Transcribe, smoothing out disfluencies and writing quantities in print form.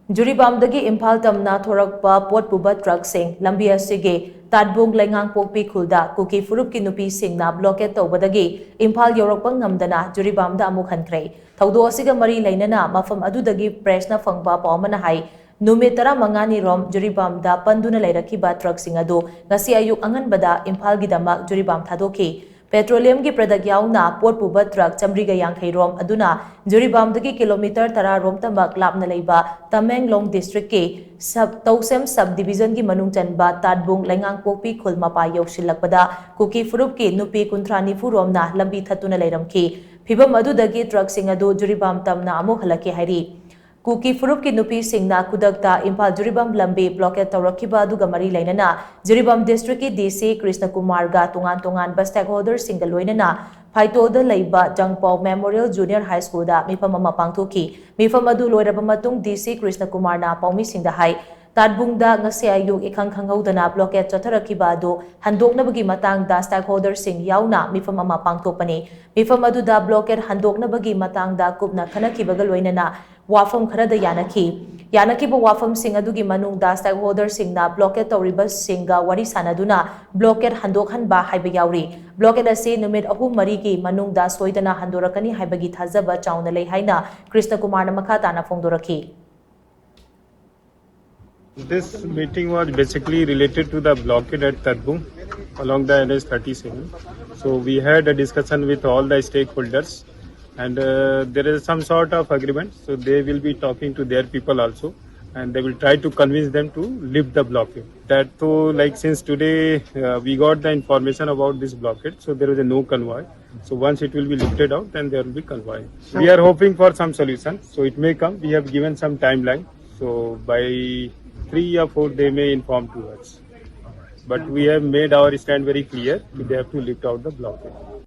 ꯖꯨꯔꯤꯕꯥꯝꯗꯒꯤ ꯏꯝꯐꯥꯜ ꯇꯝꯅ ꯊꯣꯔꯛꯄ ꯄꯣꯠ ꯄꯨꯕ ꯇ꯭ꯔꯛꯁꯤꯡ ꯂꯝꯕꯤ ꯑꯁꯤꯒꯤ ꯇꯥꯠꯕꯨꯡ ꯂꯩꯉꯥꯡꯄꯣꯛꯄꯤ ꯈꯨꯜꯗ ꯀꯨꯀꯤ ꯐꯨꯔꯨꯞꯀꯤ ꯅꯨꯄꯤꯁꯤꯡꯅ ꯕ꯭ꯂꯣꯀꯦꯠ ꯇꯧꯕꯗꯒꯤ ꯏꯝꯐꯥꯜ ꯌꯧꯔꯛꯄ ꯉꯝꯗꯅ ꯖꯨꯔꯤꯕꯥꯝꯗ ꯑꯃꯨꯛ ꯍꯟꯈ꯭ꯔꯦ꯫ ꯊꯧꯗꯣꯛ ꯑꯁꯤꯒ ꯃꯔꯤ ꯂꯩꯅꯅ ꯃꯐꯝ ꯑꯗꯨꯗꯒꯤ ꯄ꯭ꯔꯦꯁꯅ ꯐꯪꯕ ꯄꯥꯎ ꯑꯃꯅ ꯍꯥꯏ ꯅꯨꯃꯤꯠ 15ꯅꯤꯔꯣꯝ ꯖꯨꯔꯤꯕꯥꯝꯗ ꯄꯟꯗꯨꯅ ꯂꯩꯔꯛꯈꯤꯕ ꯇ꯭ꯔꯛꯁꯤꯡ ꯑꯗꯨ ꯉꯁꯤ ꯑꯌꯨꯛ ꯑꯉꯟꯕꯗ ꯏꯝꯐꯥꯜꯒꯤꯗꯃꯛ ꯖꯨꯔꯤꯕꯥꯝ ꯊꯥꯗꯣꯛꯈꯤ꯫ ꯄꯦꯇ꯭ꯔꯣꯂꯤꯌꯝꯒꯤ ꯄ꯭ꯔꯗꯛ ꯌꯥꯎꯅ ꯄꯣꯠ ꯄꯨꯕ ꯇ꯭ꯔꯛ 150 ꯔꯣꯝ ꯑꯗꯨꯅ ꯖꯨꯔꯤꯕꯥꯝꯗꯒꯤ ꯀꯤꯂꯣꯃꯤꯇꯔ 10 ꯔꯣꯝꯇꯃꯛ ꯂꯥꯞꯅ ꯂꯩꯕ ꯇꯃꯦꯡꯂꯣꯡ ꯗꯤꯁꯇ꯭ꯔꯤꯛꯀꯤ ꯇꯧꯁꯦꯝ ꯁꯕ ꯗꯤꯕꯤꯖꯟꯒꯤ ꯃꯅꯨꯡ ꯆꯟꯕ ꯇꯥꯠꯕꯨꯡ ꯂꯩꯉꯥꯡꯄꯣꯛꯄꯤ ꯈꯨꯜ ꯃꯄꯥ ꯌꯧꯁꯤꯜꯂꯛꯄꯗ ꯀꯨꯀꯤ ꯐꯨꯔꯨꯞꯀꯤ ꯅꯨꯄꯤ 30-40 ꯔꯣꯝꯅ ꯂꯝꯕꯤ ꯊꯠꯇꯨꯅ ꯂꯩꯔꯝꯈꯤ꯫ ꯐꯤꯚꯝ ꯑꯗꯨꯗꯒꯤ ꯇ꯭ꯔꯛꯁꯤꯡ ꯑꯗꯨ ꯖꯨꯔꯤꯕꯥꯝ ꯇꯝꯅ ꯑꯃꯨꯛ ꯍꯜꯂꯛꯀꯦ ꯍꯥꯏꯔꯤ꯫ ꯀꯨꯀꯤ ꯐꯨꯔꯨꯞꯀꯤ ꯅꯨꯄꯤꯁꯤꯡꯅ ꯈꯨꯗꯛꯇ ꯏꯝꯐꯥꯜ ꯖꯨꯔꯤꯕꯥꯝ ꯂꯝꯕꯤ ꯕ꯭ꯂꯣꯀꯦꯠ ꯇꯧꯔꯛꯈꯤꯕ ꯑꯗꯨꯒ ꯃꯔꯤ ꯂꯩꯅꯅ ꯖꯨꯔꯤꯕꯥꯝ ꯗꯤꯁꯇ꯭ꯔꯤꯛꯀꯤ ꯗꯤꯁꯤ ꯀ꯭ꯔꯤꯁꯅꯀꯨꯃꯥꯔꯒ ꯇꯣꯉꯥꯟ-ꯇꯣꯉꯥꯟꯕ ꯁ꯭ꯇꯦꯛꯍꯣꯜꯗꯔꯁꯤꯡꯒ ꯂꯣꯏꯅꯅ ꯐꯥꯏꯇꯣꯗ ꯂꯩꯕ ꯖꯪꯄꯥꯎ ꯃꯦꯃꯣꯔꯤꯌꯦꯜ ꯖꯨꯅꯤꯌꯔ ꯍꯥꯏ ꯁ꯭ꯀꯨꯜꯗ ꯃꯤꯐꯝ ꯑꯃ ꯄꯥꯡꯊꯣꯛꯈꯤ꯫ ꯃꯤꯐꯝ ꯑꯗꯨ ꯂꯣꯏꯔꯕ ꯃꯇꯨꯡ ꯗꯤꯁꯤ ꯀ꯭ꯔꯤꯁꯅꯀꯨꯃꯥꯔꯅ ꯄꯥꯎꯃꯤꯁꯤꯡꯗ ꯍꯥꯏ ꯇꯥꯠꯕꯨꯡꯗ ꯉꯁꯤ ꯑꯌꯨꯛ ꯏꯈꯪ ꯈꯪꯍꯧꯗꯅ ꯕ꯭ꯂꯣꯀꯦꯠ ꯆꯠꯊꯔꯛꯈꯤꯕ ꯑꯗꯨ ꯍꯟꯗꯣꯛꯅꯕꯒꯤ ꯃꯇꯥꯡꯗ ꯁ꯭ꯇꯦꯛꯍꯣꯜꯗꯔꯁꯤꯡ ꯌꯥꯎꯅ ꯃꯤꯐꯝ ꯑꯃ ꯄꯥꯡꯊꯣꯛꯄꯅꯤ꯫ ꯃꯤꯐꯝ ꯑꯗꯨꯗ ꯕ꯭ꯂꯣꯀꯦꯠ ꯍꯟꯗꯣꯛꯅꯕꯒꯤ ꯃꯇꯥꯡꯗ ꯀꯨꯞꯅ ꯈꯟꯅꯈꯤꯕꯒ ꯂꯣꯏꯅꯅ ꯋꯥꯐꯝ ꯈꯔꯗ ꯌꯥꯅꯈꯤ꯫ ꯌꯥꯅꯈꯤꯕ ꯋꯥꯐꯝꯁꯤꯡ ꯑꯗꯨꯒꯤ ꯃꯅꯨꯡꯗ ꯁ꯭ꯇꯦꯛꯍꯣꯜꯗꯔꯁꯤꯡꯅ ꯕ꯭ꯂꯣꯀꯦꯠ ꯇꯧꯔꯤꯕꯁꯤꯡꯒ ꯋꯥꯔꯤ ꯁꯥꯅꯗꯨꯅ ꯕ꯭ꯂꯣꯀꯦꯠ ꯍꯟꯗꯣꯛꯍꯟꯕ ꯍꯥꯏꯕ ꯌꯥꯎꯔꯤ꯫ ꯕ꯭ꯂꯣꯀꯦꯠ ꯑꯁꯤ ꯅꯨꯃꯤꯠ 3-4ꯒꯤ ꯃꯅꯨꯡꯗ ꯁꯣꯏꯗꯅ ꯍꯟꯗꯣꯔꯛꯀꯅꯤ ꯍꯥꯏꯕꯒꯤ ꯊꯥꯖꯕ ꯆꯥꯎꯅ ꯂꯩ ꯍꯥꯏꯅ ꯀ꯭ꯔꯤꯁꯅꯀꯨꯃꯥꯔꯅ ꯃꯈꯥ ताना ꯐꯣꯡꯗꯣꯔꯛꯈꯤ꯫ This meeting was basically related to the blockade at Tadbung along the NH 37. So we had a discussion with all the stakeholders and there is some sort of agreement. So they will be talking to their people also and they will try to convince them to lift the blockade. That too, like since today we got the information about this blockade, so there is a no convoy. So once it will be lifted out, then there will be convoy. We are hoping for some solution. So it may come. We have given some timeline. So by 3 or 4 they may inform to us. But we have made our stand very clear. They have to lift out the blockade.